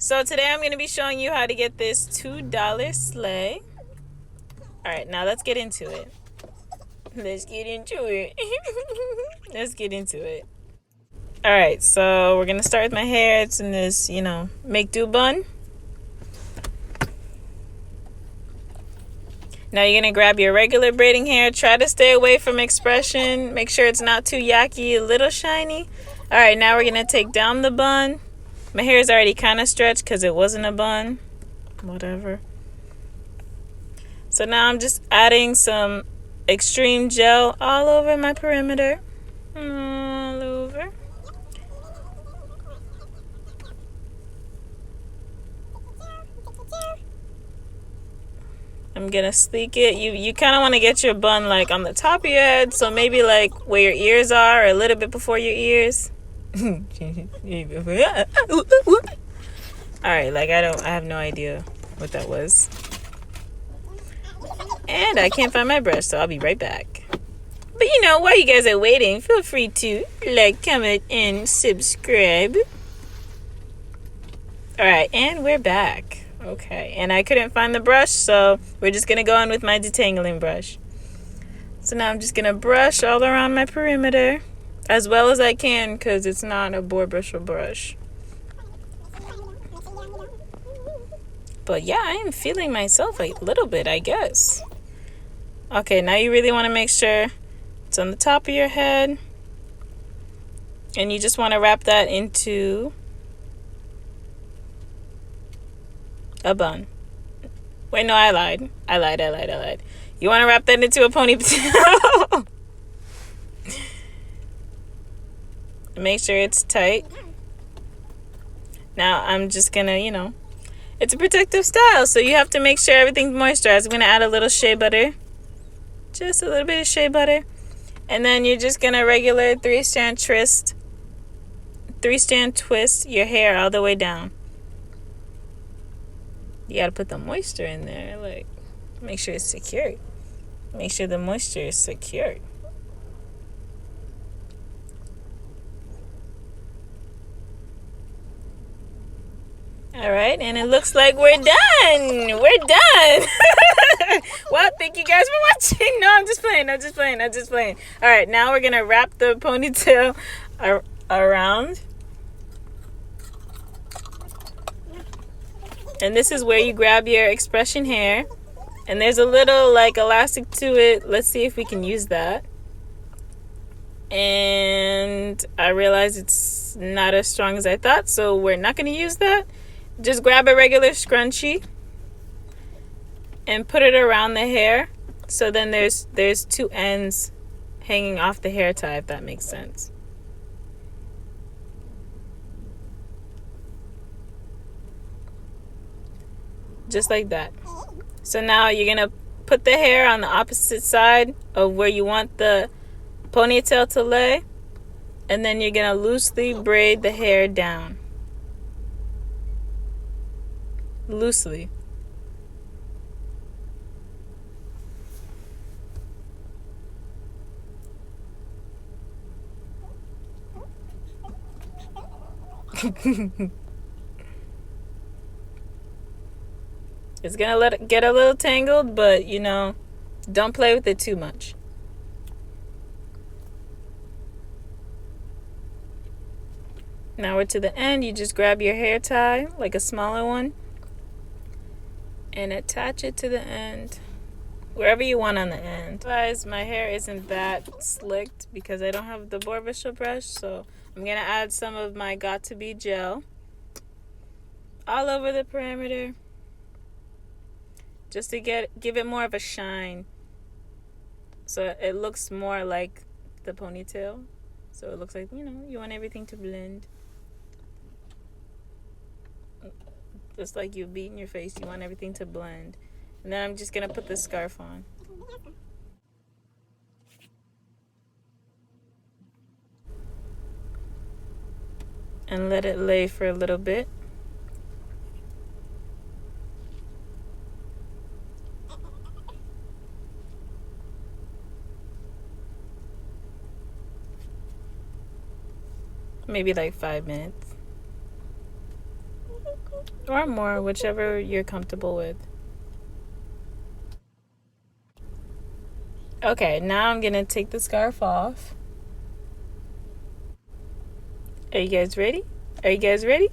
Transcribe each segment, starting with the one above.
So today I'm going to be showing you how to get this $2 Slayy. Alright, now let's get into it. Let's get into it. Let's get into it. Alright, so we're going to start with my hair. It's in this, make do bun. Now you're going to grab your regular braiding hair. Try to stay away from expression. Make sure it's not too yucky, a little shiny. Alright, now we're going to take down the bun. My hair is already kind of stretched because it wasn't a bun. Whatever. So now I'm just adding some extreme gel all over my perimeter. All over. I'm gonna sleek it. You kind of want to get your bun like on the top of your head, so maybe like where your ears are, or a little bit before your ears. All right, like I have no idea what that was, and I can't find my brush, so I'll be right back. But while you guys are waiting, feel free to like, comment, and subscribe. All right, and we're back. Okay, and I couldn't find the brush, so we're just gonna go in with my detangling brush. So now I'm just gonna brush all around my perimeter as well as I can, because it's not a boar bristle brush. But yeah, I am feeling myself a little bit, I guess. Okay, now you really want to make sure it's on the top of your head, and you just want to wrap that into a bun. Wait, no, I lied. You want to wrap that into a ponytail. Make sure it's tight. Now I'm just gonna, it's a protective style, so you have to make sure everything's moisturized. I'm gonna add a little shea butter. Just a little bit of shea butter. And then you're just gonna regular three-strand twist your hair all the way down. You gotta put the moisture in there, like make sure it's secured. Make sure the moisture is secured. All right, and it looks like we're done. We're done. Well, thank you guys for watching. No, I'm just playing. All right, now we're gonna wrap the ponytail around. And this is where you grab your expression hair. And there's a little like elastic to it. Let's see if we can use that. And I realize it's not as strong as I thought, so we're not going to use that. Just grab a regular scrunchie and put it around the hair. So then there's two ends hanging off the hair tie, if that makes sense. Just like that. So now you're going to put the hair on the opposite side of where you want the ponytail to lay. And then you're going to loosely braid the hair down. Loosely. It's gonna let it get a little tangled, but don't play with it too much. Now we're to the end. You just grab your hair tie, like a smaller one, and attach it to the end, wherever you want on the end. Guys, my hair isn't that slicked because I don't have the boar bristle brush, so I'm gonna add some of my Got To Be gel all over the perimeter, just to give it more of a shine, so it looks more like the ponytail. So it looks like, you want everything to blend. Just like you beat in your face, you want everything to blend. And then I'm just gonna put the scarf on. And let it lay for a little bit. Maybe like 5 minutes. Or more, whichever you're comfortable with. Okay, now I'm gonna take the scarf off. Are you guys ready? Are you guys ready?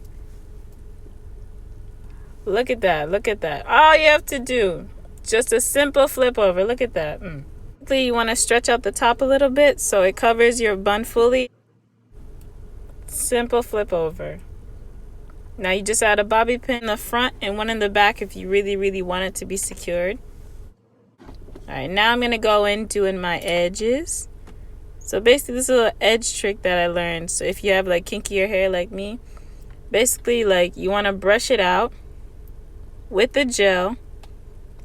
Look at that. Look at that. All you have to do, just a simple flip over. Look at that. You want to stretch out the top a little bit so it covers your bun fully. Simple flip over. Now you just add a bobby pin in the front and one in the back if you really, really want it to be secured. Alright, now I'm going to go in doing my edges. So basically this is a edge trick that I learned. So if you have like kinkier hair like me, basically like you want to brush it out with the gel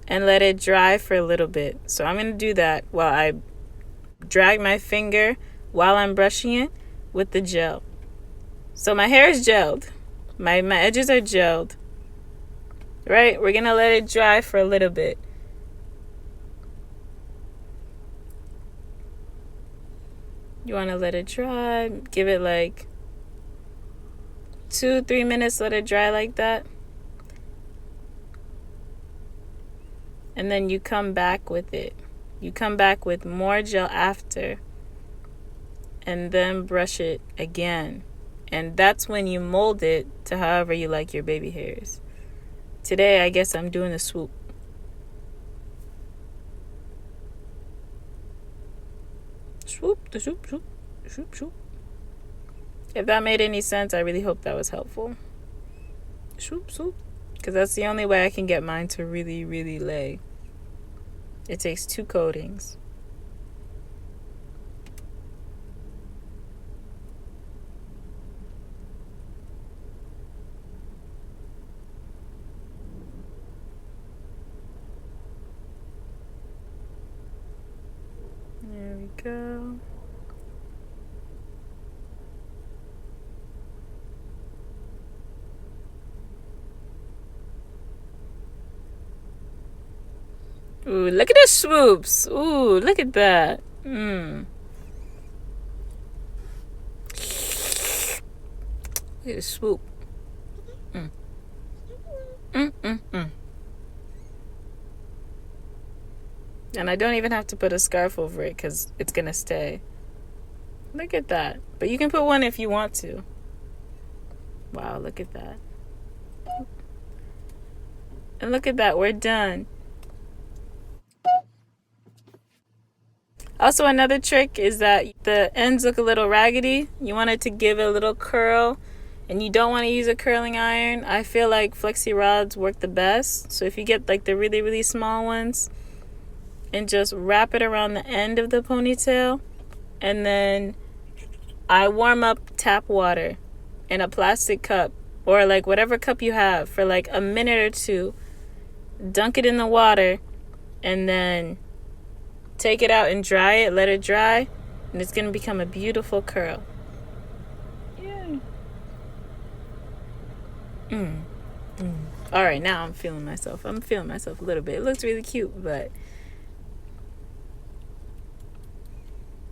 and let it dry for a little bit. So I'm going to do that while I drag my finger while I'm brushing it with the gel. So my hair is gelled. My edges are gelled. Right? We're going to let it dry for a little bit. You want to let it dry. Give it like 2-3 minutes. Let it dry like that. And then you come back with it. You come back with more gel after. And then brush it again. And that's when you mold it to however you like your baby hairs. Today, I guess I'm doing a swoop. Swoop, the swoop, swoop, swoop, swoop. If that made any sense, I really hope that was helpful. Swoop, swoop. Because that's the only way I can get mine to really, really lay. It takes 2 coatings. There we go. Ooh, look at the swoops. Ooh, look at that. Look at the swoop. And I don't even have to put a scarf over it because it's going to stay. Look at that. But you can put one if you want to. Wow, look at that. And look at that. We're done. Also, another trick is that the ends look a little raggedy. You want it to give it a little curl. And you don't want to use a curling iron. I feel like flexi rods work the best. So if you get like the really, really small ones, and just wrap it around the end of the ponytail, and then I warm up tap water in a plastic cup or like whatever cup you have for like a minute or 2. Dunk it in the water and then take it out and dry it. Let it dry, and it's gonna become a beautiful curl. All right, now I'm feeling myself. I'm feeling myself a little bit. It looks really cute, but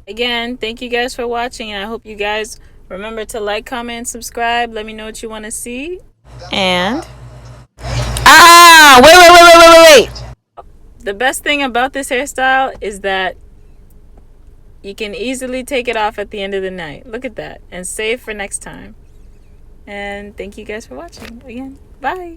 again, thank you guys for watching, and I hope you guys remember to like, comment, and subscribe. Let me know what you want to see. And wait. The best thing about this hairstyle is that you can easily take it off at the end of the night. Look at that. And save for next time. And thank you guys for watching again. Bye.